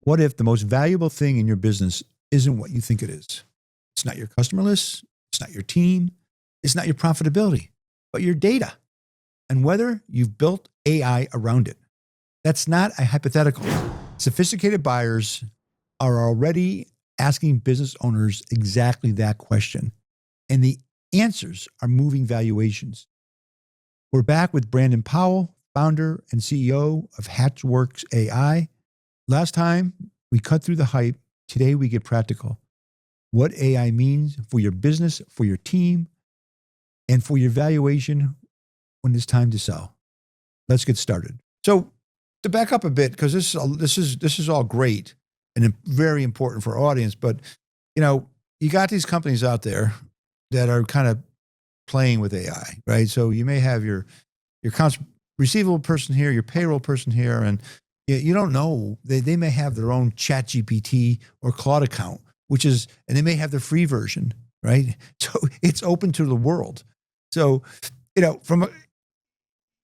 What if the most valuable thing in your business isn't what you think it is? It's not your customer list. It's not your team. It's not your profitability, but your data and whether you've built AI around it. That's not a hypothetical. Sophisticated buyers are already asking business owners exactly that question, and the answers are moving valuations. We're back with Brandon Powell, founder and CEO of HatchWorks AI. Last time we cut through the hype. Today we get practical. What AI means for your business, for your team, and for your valuation when it's time to sell. Let's get started. So to back up a bit, because this is all great and very important for our audience, but you got these companies out there that are kind of playing with AI, right? So you may have your accounts receivable person here, your payroll person here, and you don't know, they may have their own ChatGPT or Claude account, and they may have the free version, right? So it's open to the world. So, from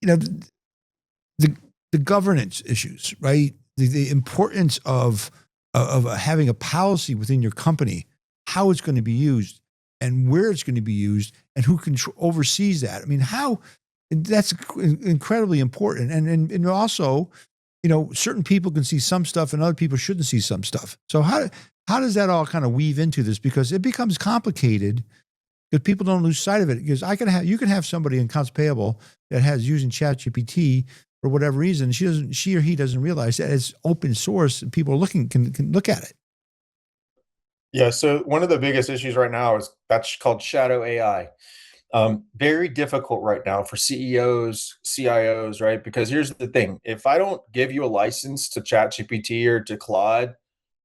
the governance issues, right? The importance of having a policy within your company, how it's going to be used and where it's going to be used and who oversees that. I mean, that's incredibly important. And also, certain people can see some stuff and other people shouldn't see some stuff. So how does that all kind of weave into this? Because it becomes complicated because people don't lose sight of it. Because you can have somebody in accounts payable that has using ChatGPT for whatever reason. She or he doesn't realize that it's open source and people can look at it. Yeah. So one of the biggest issues right now is that's called shadow AI. Very difficult right now for CEOs, CIOs, right? Because here's the thing. If I don't give you a license to ChatGPT or to Claude,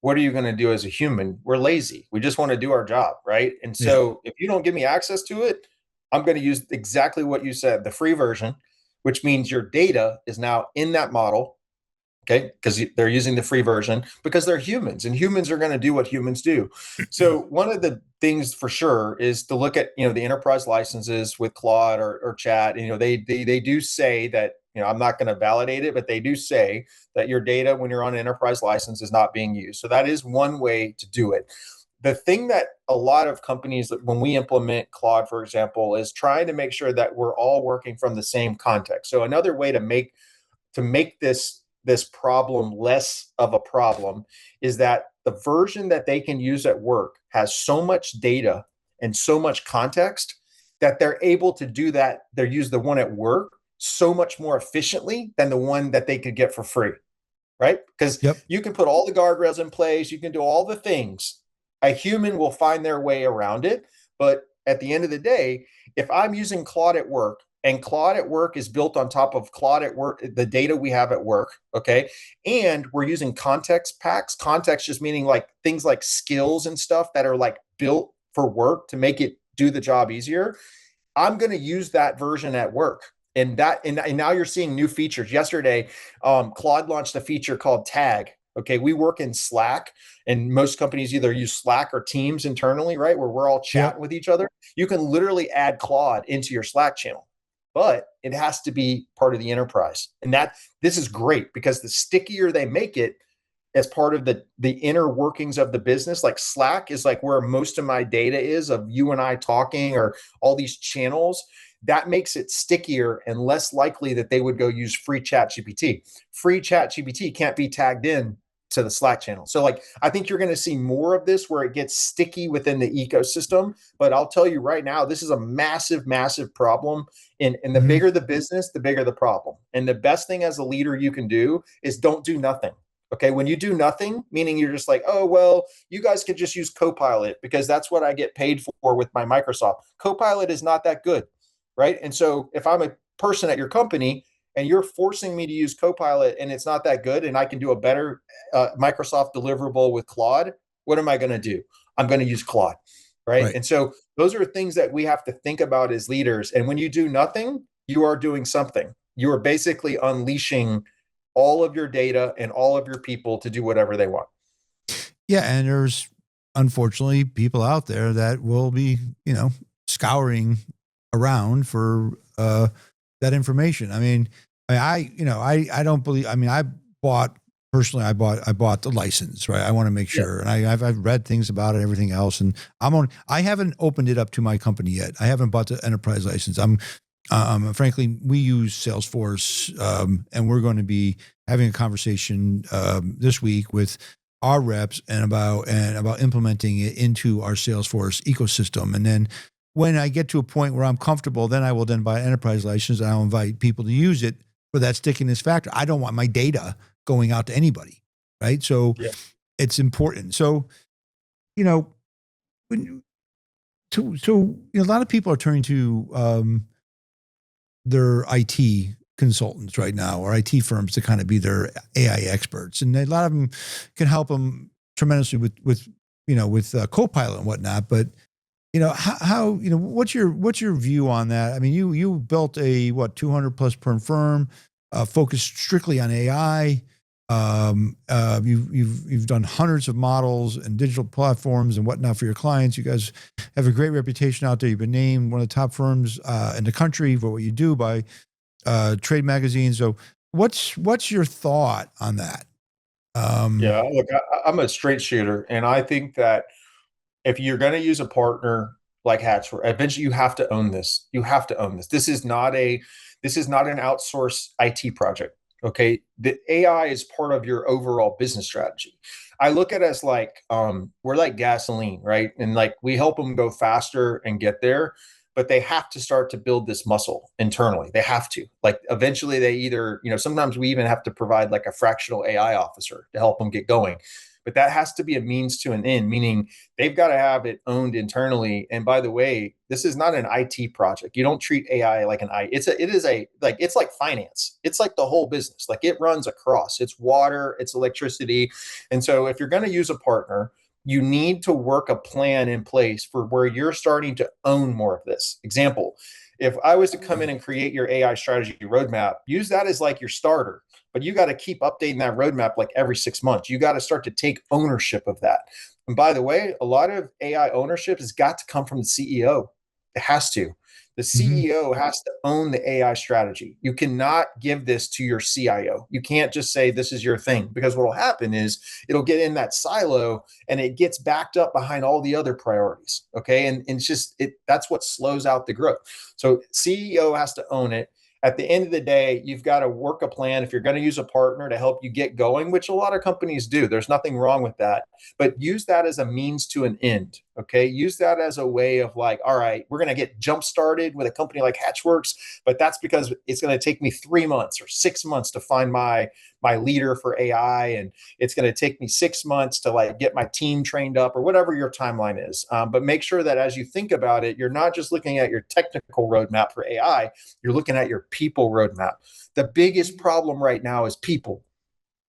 what are you going to do as a human? We're lazy. We just want to do our job, right? And so if you don't give me access to it, I'm going to use exactly what you said, the free version, which means your data is now in that model. Okay, because they're using the free version because they're humans and humans are going to do what humans do. So one of the things for sure is to look at, the enterprise licenses with Claude or Chat. They do say that, I'm not going to validate it, but they do say that your data when you're on an enterprise license is not being used. So that is one way to do it. The thing that a lot of companies, when we implement Claude, for example, is trying to make sure that we're all working from the same context. So another way to make this problem less of a problem is that the version that they can use at work has so much data and so much context that they're able to do that. They use the one at work so much more efficiently than the one that they could get for free, right? Because you can put all the guardrails in place, you can do all the things. A human will find their way around it. But at the end of the day, if I'm using Claude at work, and Claude at work is built on top of Claude at work, the data we have at work, okay? And we're using context packs. Context just meaning like things like skills and stuff that are like built for work to make it do the job easier. I'm going to use that version at work. And now you're seeing new features. Yesterday, Claude launched a feature called Tag. Okay, we work in Slack, and most companies either use Slack or Teams internally, right? Where we're all chatting with each other. You can literally add Claude into your Slack channel, but it has to be part of the enterprise. And this is great because the stickier they make it as part of the inner workings of the business, like Slack is like where most of my data is of you and I talking or all these channels, that makes it stickier and less likely that they would go use free ChatGPT. Free ChatGPT can't be tagged in to the Slack channel. So I think you're going to see more of this where it gets sticky within the ecosystem. But I'll tell you right now, this is a massive, massive problem. And the bigger the business, the bigger the problem. And the best thing as a leader you can do is don't do nothing. Okay. When you do nothing, meaning you're just like, oh, well, you guys could just use Copilot because that's what I get paid for with my Microsoft. Copilot is not that good. Right. And so if I'm a person at your company and you're forcing me to use Copilot and it's not that good and I can do a better Microsoft deliverable with Claude, what am I going to do? I'm going to use Claude. Right. And so those are things that we have to think about as leaders. And when you do nothing, you are doing something. You are basically unleashing all of your data and all of your people to do whatever they want. Yeah. And there's unfortunately people out there that will be, scouring around for that information. I mean, I don't believe, I bought personally, I bought the license, right? I want to make Yeah. sure, and I've read things about it, everything else, and I haven't opened it up to my company yet. I haven't bought the enterprise license. Frankly, we use Salesforce, and we're going to be having a conversation this week with our reps and about implementing it into our Salesforce ecosystem. And then when I get to a point where I'm comfortable, then I will then buy an enterprise license, and I'll invite people to use it for that stickiness factor. I don't want my data going out to anybody, right? So Yeah. it's important. So, you know, when a lot of people are turning to their IT consultants right now, or IT firms, to kind of be their AI experts, and a lot of them can help them tremendously with Copilot and whatnot. But how what's your view on that? I mean, you built a 200 plus firm focused strictly on AI. You've done hundreds of models and digital platforms and whatnot for your clients. You guys have a great reputation out there. You've been named one of the top firms in the country for what you do by Trade Magazine. So what's your thought on that? Yeah, look, I'm a straight shooter, and I think that if you're going to use a partner like HatchWorks, eventually you have to own this. You have to own this. This is not an outsourced IT project. Okay, the AI is part of your overall business strategy. I look at us like we're like gasoline, right? And like we help them go faster and get there, but they have to start to build this muscle internally. They have to. Like eventually they either, sometimes we even have to provide like a fractional AI officer to help them get going. But that has to be a means to an end, meaning they've got to have it owned internally. And by the way, this is not an IT project. You don't treat AI like an IT. It's like finance. It's like the whole business. Like it runs across. It's water, it's electricity. And so if you're going to use a partner, you need to work a plan in place for where you're starting to own more of this. Example, if I was to come in and create your AI strategy roadmap, use that as like your starter, but you got to keep updating that roadmap like every 6 months. You got to start to take ownership of that. And by the way, a lot of AI ownership has got to come from the CEO. It has to. The Mhm. CEO has to own the AI strategy. You cannot give this to your CIO. You can't just say this is your thing, because what will happen is it'll get in that silo and it gets backed up behind all the other priorities. Okay. And it's just that's what slows out the growth. So CEO has to own it. At the end of the day, you've got to work a plan if you're going to use a partner to help you get going, which a lot of companies do. There's nothing wrong with that, but use that as a means to an end. Okay. Use that as a way of like, all right, we're going to get jump started with a company like HatchWorks, but that's because it's going to take me 3 months or 6 months to find my leader for AI. And it's going to take me 6 months to like get my team trained up or whatever your timeline is. But make sure that as you think about it, you're not just looking at your technical roadmap for AI, you're looking at your people roadmap. The biggest problem right now is people.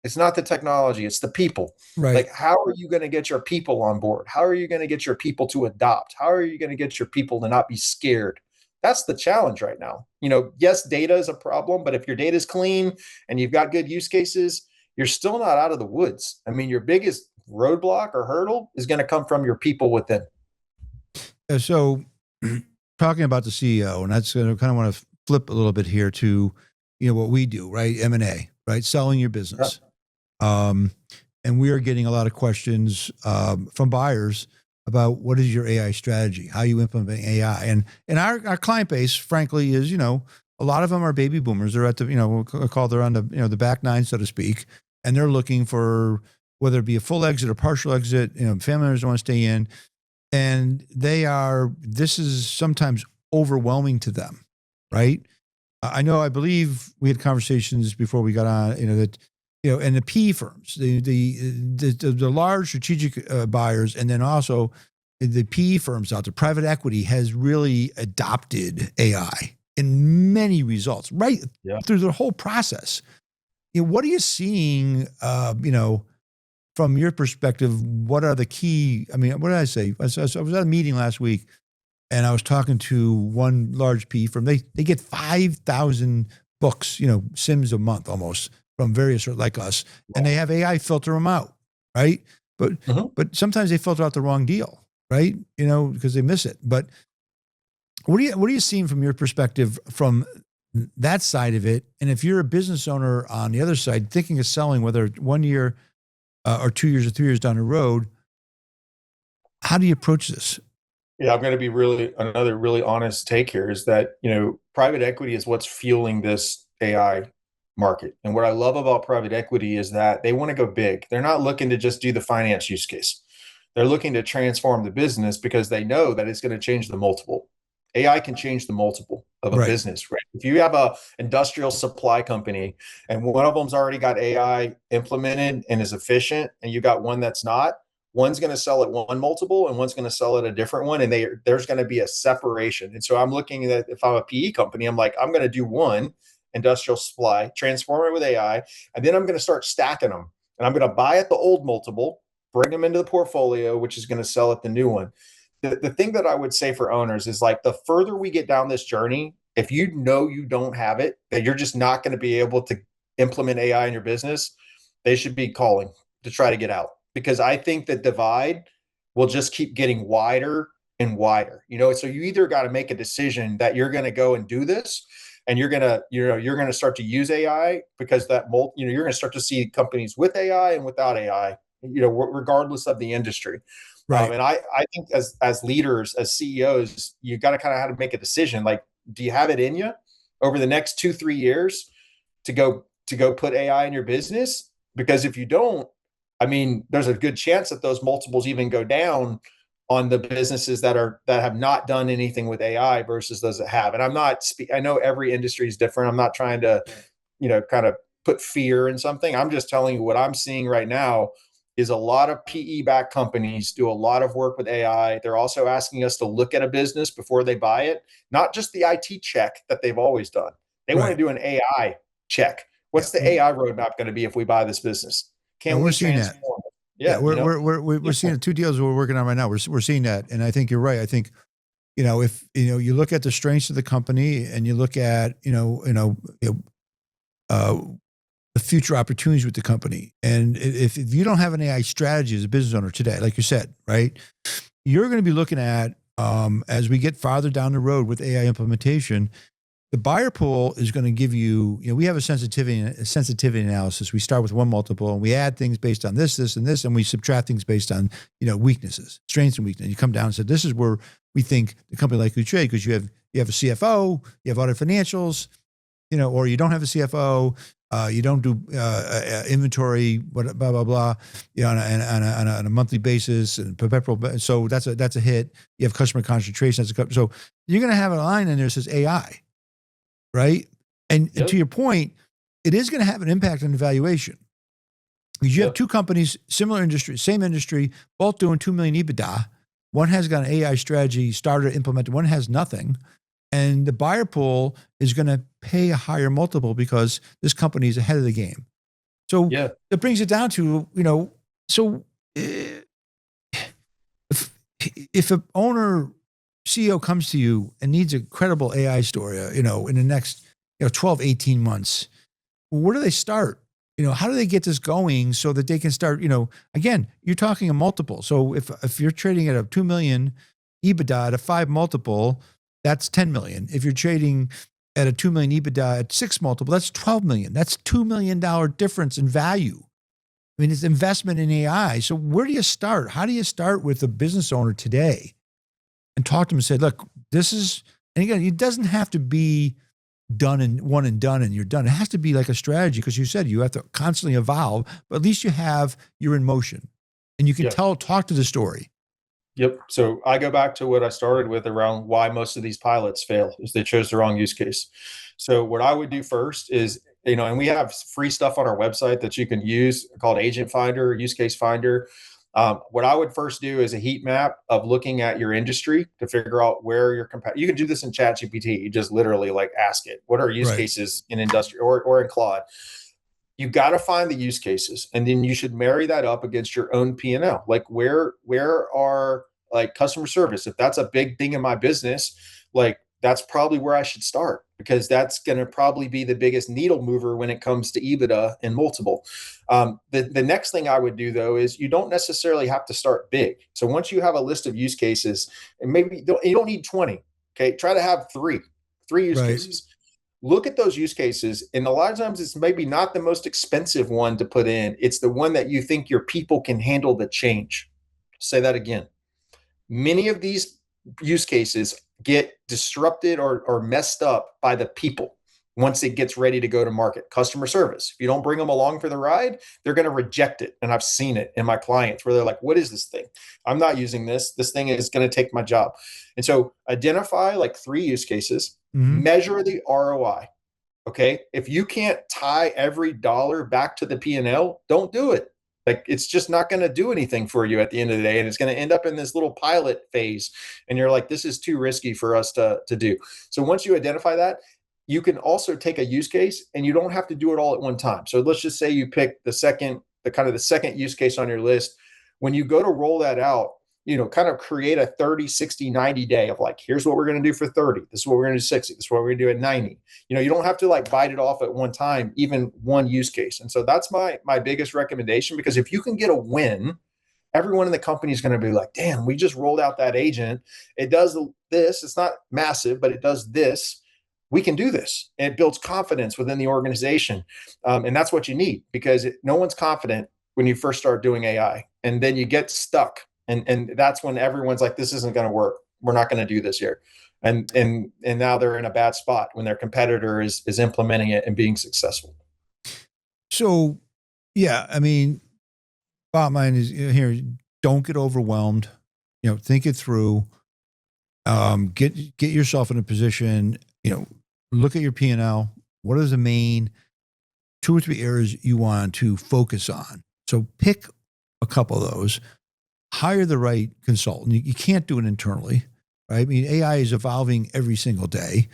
It's not the technology, it's the people. Right. Like, how are you going to get your people on board? How are you going to get your people to adopt? How are you going to get your people to not be scared? That's the challenge right now. Yes, data is a problem, but if your data is clean and you've got good use cases, you're still not out of the woods. I mean, your biggest roadblock or hurdle is going to come from your people within. So talking about the CEO, and that's going to kind of want to flip a little bit here to, what we do, right? M&A, right? Selling your business. Um, and we are getting a lot of questions from buyers about what is your AI strategy, how you implement AI. And our client base, frankly, is, a lot of them are baby boomers. They're at the, we'll call they're on the, the back nine, so to speak. And they're looking for whether it be a full exit or partial exit, family members don't want to stay in. And this is sometimes overwhelming to them, right? I believe we had conversations before we got on, that, and the PE firms, the large strategic buyers, and then also the PE firms out there, private equity has really adopted AI in many results, right? Yeah. Through the whole process. What are you seeing, from your perspective? What are the key, what did I say? I was at a meeting last week, and I was talking to one large PE firm. They get 5,000 books, SIMs a month almost from various, like us, and they have AI filter them out, right? But sometimes they filter out the wrong deal, right? Because they miss it. But what are you seeing from your perspective from that side of it. And if you're a business owner on the other side, thinking of selling, whether 1 year or 2 years or 3 years down the road, how do you approach this? Yeah, I'm going to be really another really honest take here is that, private equity is what's fueling this AI market. And what I love about private equity is that they want to go big. They're not looking to just do the finance use case. They're looking to transform the business because they know that it's going to change the multiple. AI can change the multiple of a Right. business, right? If you have a industrial supply company and one of them's already got AI implemented and is efficient, and you got one that's not, one's going to sell at one multiple and one's going to sell at a different one, and there's going to be a separation. And so I'm looking at, if I'm a PE company, I'm like, I'm going to do one industrial supply, transform it with AI, and then I'm going to start stacking them, and I'm going to buy at the old multiple, bring them into the portfolio, which is going to sell at the new one. The thing that I would say for owners is, like, the further we get down this journey, if you know you don't have it, that you're just not going to be able to implement AI in your business, they should be calling to try to get out, because I think the divide will just keep getting wider and wider. So you either got to make a decision that you're going to go and do this, and you're going to start to use AI, because you're going to start to see companies with AI and without AI, regardless of the industry. Right. And I think as leaders, as CEOs, you got to kind of have to make a decision. Like, do you have it in you over the next 2-3 years to go put AI in your business? Because if you don't, I mean, there's a good chance that those multiples even go down on the businesses that have not done anything with AI versus those that have. And I know every industry is different. I'm not trying to, kind of put fear in something. I'm just telling you what I'm seeing right now is a lot of PE-backed companies do a lot of work with AI. They're also asking us to look at a business before they buy it, not just the IT check that they've always done. They want to Right. do an AI check. Yeah. What's the AI roadmap going to be if we buy this business? Yeah, Can we're we seeing that. transform it? Yeah, Yeah, we're seeing two deals we're working on right now. We're seeing that, and I think you're right. I think if you look at the strengths of the company and you look at uh, the future opportunities with the company, and if you don't have an AI strategy as a business owner today, like you said, right, you're going to be looking at as we get farther down the road with AI implementation. The buyer pool is going to give you, we have a sensitivity analysis. We start with one multiple and we add things based on this, and this, and we subtract things based on, weaknesses, strengths and weaknesses. You come down and say, this is where we think the company like you trade, because you have a CFO, you have audit financials, or you don't have a CFO, you don't do inventory, blah, blah, blah, on a monthly basis and perpetual. So that's a hit. You have customer concentration. So you're going to have a line in there that says AI. Right. And to your point, it is going to have an impact on the valuation, because you have two companies, similar industry, same industry, both doing 2 million EBITDA. One has got an AI strategy started, implemented. One has nothing. And the buyer pool is going to pay a higher multiple because this company is ahead of the game. So it brings it down to, so if an owner, CEO comes to you and needs a credible AI story, in the next, 12, 18 months, where do they start? How do they get this going so that they can start, again, you're talking a multiple. So if you're trading at a 2 million EBITDA at a 5 multiple, that's 10 million. If you're trading at a 2 million EBITDA at 6 multiple, that's 12 million. That's $2 million difference in value. I mean, it's investment in AI. So where do you start? How do you start with a business owner today and talk to them and say, look, this is, and again, it doesn't have to be done and one and done and you're done. It has to be like a strategy, because you said you have to constantly evolve, but at least you're in motion and you can talk to the story. Yep. So I go back to what I started with around why most of these pilots fail is they chose the wrong use case. So what I would do first is, and we have free stuff on our website that you can use called Agent Finder, Use Case Finder. What I would first do is a heat map of looking at your industry to figure out where your you can do this in ChatGPT. You just literally ask it, what are use cases in industry or in Claude? You got to find the use cases, and then you should marry that up against your own P&L. Like where are customer service? If that's a big thing in my business, that's probably where I should start, because that's going to probably be the biggest needle mover when it comes to EBITDA and multiple. The next thing I would do, though, is you don't necessarily have to start big. So once you have a list of use cases, and maybe you don't need 20, okay, try to have three use cases. look at those use cases. And a lot of times it's maybe not the most expensive one to put in. It's the one that you think your people can handle the change. Say that again. Many of these use cases get disrupted or messed up by the people once it gets ready to go to market. Customer service. If you don't bring them along for the ride, they're going to reject it. And I've seen it in my clients where they're like, what is this thing? I'm not using this. This thing is going to take my job. And so identify like 3 use cases, measure the ROI. Okay. If you can't tie every dollar back to the P&L, don't do it. Like it's just not going to do anything for you at the end of the day. And it's going to end up in this little pilot phase. And you're like, this is too risky for us to do. So once you identify that, you can also take a use case and you don't have to do it all at one time. So let's just say you pick the second use case on your list. When you go to roll that out, kind of create a 30, 60, 90 day of like, here's what we're going to do for 30. This is what we're going to do 60. This is what we're going to do at 90. You don't have to like bite it off at one time, even one use case. And so that's my biggest recommendation, because if you can get a win, everyone in the company is going to be like, damn, we just rolled out that agent. It does this. It's not massive, but it does this. We can do this. And it builds confidence within the organization. And that's what you need, because no one's confident when you first start doing AI. And then you get stuck. And that's when everyone's like, this isn't going to work. We're not going to do this here. And now they're in a bad spot when their competitor is implementing it and being successful. So, yeah, I mean, bottom line is here, don't get overwhelmed. Think it through. Get yourself in a position, look at your P&L. What is the main 2 or 3 areas you want to focus on? So pick a couple of those. Hire the right consultant. You can't do it internally, right? I mean, AI is evolving every single day.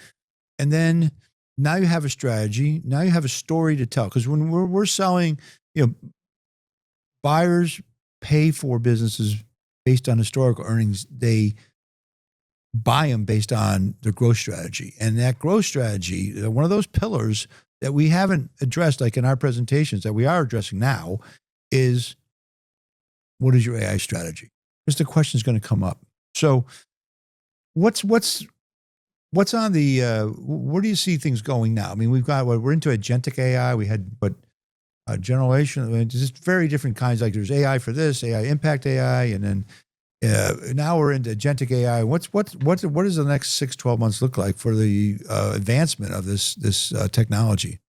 And then now you have a strategy. Now you have a story to tell. Because when we're selling, buyers pay for businesses based on historical earnings. They buy them based on their growth strategy. And that growth strategy, one of those pillars that we haven't addressed, like in our presentations that we are addressing now, is what is your AI strategy? Because the question is going to come up. So what's on the, where do you see things going now? I mean, we're into agentic AI. We had, generation, I mean, just very different kinds. Like there's AI for this, AI impact AI. And then now we're into agentic AI. What does the next 6-12 months look like for the advancement of this technology?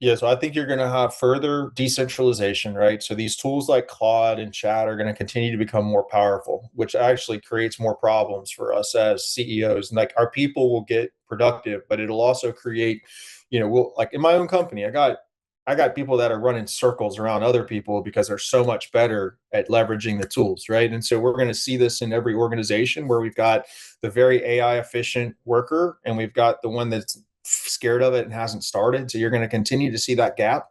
Yeah, so I think you're going to have further decentralization, right? So these tools like Claude and Chat are going to continue to become more powerful, which actually creates more problems for us as CEOs. And like our people will get productive, but it'll also create, like in my own company, I got people that are running circles around other people because they're so much better at leveraging the tools, right? And so we're going to see this in every organization where we've got the very AI efficient worker and we've got the one that's scared of it and hasn't started. So you're going to continue to see that gap.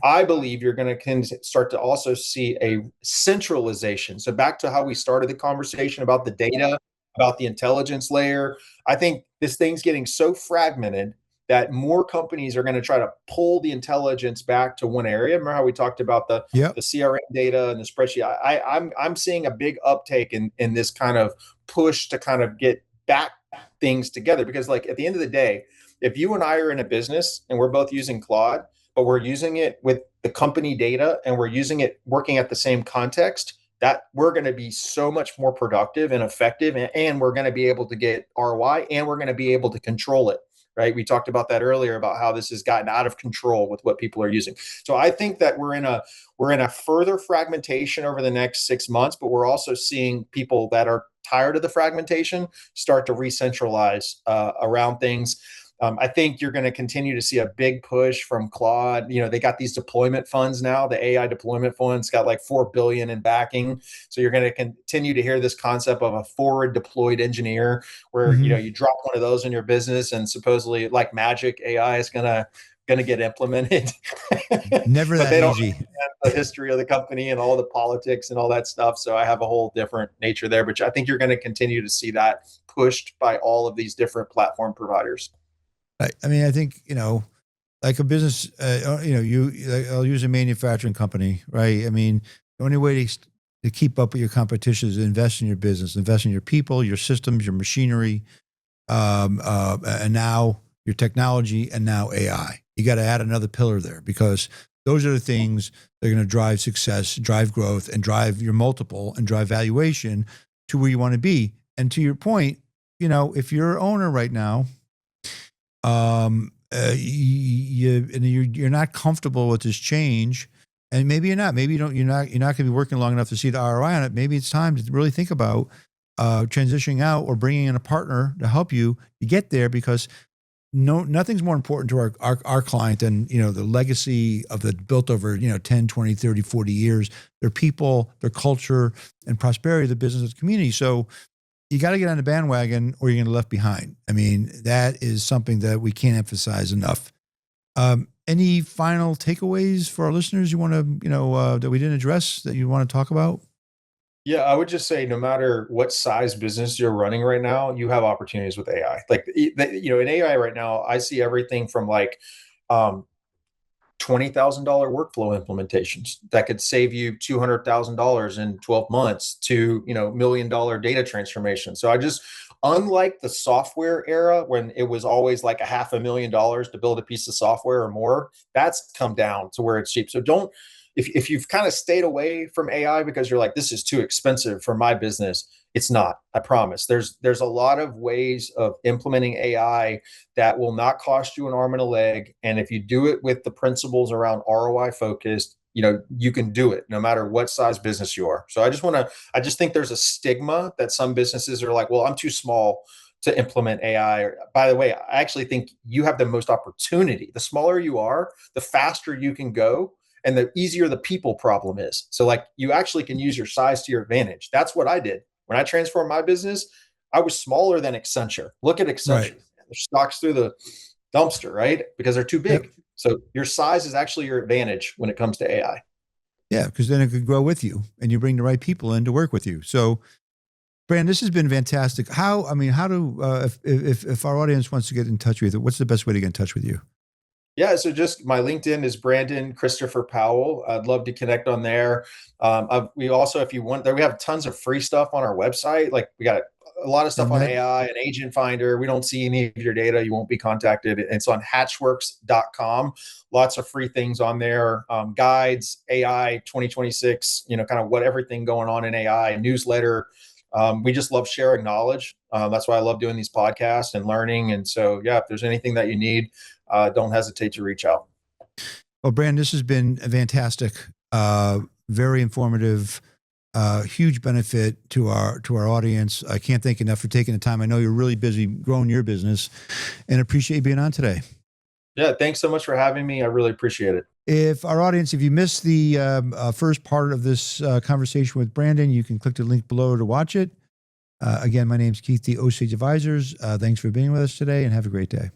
I believe you're going to start to also see a centralization. So back to how we started the conversation about the data, about the intelligence layer. I think this thing's getting so fragmented that more companies are going to try to pull the intelligence back to one area. Remember how we talked about the CRM data and the spreadsheet? I'm seeing a big uptake in this kind of push to kind of get back things together, because like at the end of the day, if you and I are in a business and we're both using Claude, but we're using it with the company data and we're using it working at the same context, that we're going to be so much more productive and effective, and we're going to be able to get ROI, and we're going to be able to control it. Right? We talked about that earlier about how this has gotten out of control with what people are using. So I think that we're in a further fragmentation over the next 6 months, but we're also seeing people that are tired of the fragmentation start to re-centralize around things. I think you're going to continue to see a big push from Claude. They got these deployment funds now. The AI deployment funds got like $4 billion in backing. So you're going to continue to hear this concept of a forward deployed engineer, where you drop one of those in your business, and supposedly like magic, AI is going to get implemented. Never but that they don't easy. understand the history of the company and all the politics and all that stuff. So I have a whole different nature there. But I think you're going to continue to see that pushed by all of these different platform providers. I mean, I think, like a business, I'll use a manufacturing company, right? I mean, the only way to keep up with your competition is to invest in your business, invest in your people, your systems, your machinery. And now your technology, and now AI. You got to add another pillar there, because those are the things that are going to drive success, drive growth, and drive your multiple and drive valuation to where you want to be. And to your point, if you're an owner right now, you're not comfortable with this change, and maybe you're not. Maybe you're not going to be working long enough to see the ROI on it. Maybe it's time to really think about transitioning out or bringing in a partner to help you get there, because nothing's more important to our client than, the legacy of the built over, 10, 20, 30, 40 years, their people, their culture, and prosperity of the business and community. So you got to get on the bandwagon or you're going to be left behind. I mean, that is something that we can't emphasize enough. Any final takeaways for our listeners you want to, that we didn't address that you want to talk about? Yeah, I would just say no matter what size business you're running right now, you have opportunities with AI. Like, in AI right now, I see everything from like $20,000 workflow implementations that could save you $200,000 in 12 months to, $1 million data transformation. So unlike the software era when it was always like $500,000 to build a piece of software or more, that's come down to where it's cheap. So if you've kind of stayed away from AI because you're like, this is too expensive for my business, it's not, I promise. There's a lot of ways of implementing AI that will not cost you an arm and a leg. And if you do it with the principles around ROI focused, you can do it no matter what size business you are. So I just think there's a stigma that some businesses are like, well, I'm too small to implement AI. By the way, I actually think you have the most opportunity. The smaller you are, the faster you can go, and the easier the people problem is. So like, you actually can use your size to your advantage. That's what I did. When I transformed my business, I was smaller than Accenture. Look at Accenture. Right. Their stocks through the dumpster, right? Because they're too big. Yep. So your size is actually your advantage when it comes to AI. Yeah, because then it could grow with you and you bring the right people in to work with you. So, Brandon, this has been fantastic. How do, if our audience wants to get in touch with you, what's the best way to get in touch with you? Yeah, so just my LinkedIn is Brandon Christopher Powell. I'd love to connect on there. We also, if you want, we have tons of free stuff on our website. Like, we got a lot of stuff on AI and Agent Finder. We don't see any of your data. You won't be contacted. It's on HatchWorks.com. Lots of free things on there. Guides, AI 2026, kind of what everything going on in AI, newsletter. We just love sharing knowledge. That's why I love doing these podcasts and learning. And so, yeah, if there's anything that you need, don't hesitate to reach out. Well, Brandon, this has been fantastic, very informative, huge benefit to our audience. I can't thank you enough for taking the time. I know you're really busy growing your business, and appreciate you being on today. Yeah, thanks so much for having me. I really appreciate it. If you missed the first part of this conversation with Brandon, you can click the link below to watch it. Again, my name's Keith, the Osage Advisors. Thanks for being with us today, and have a great day.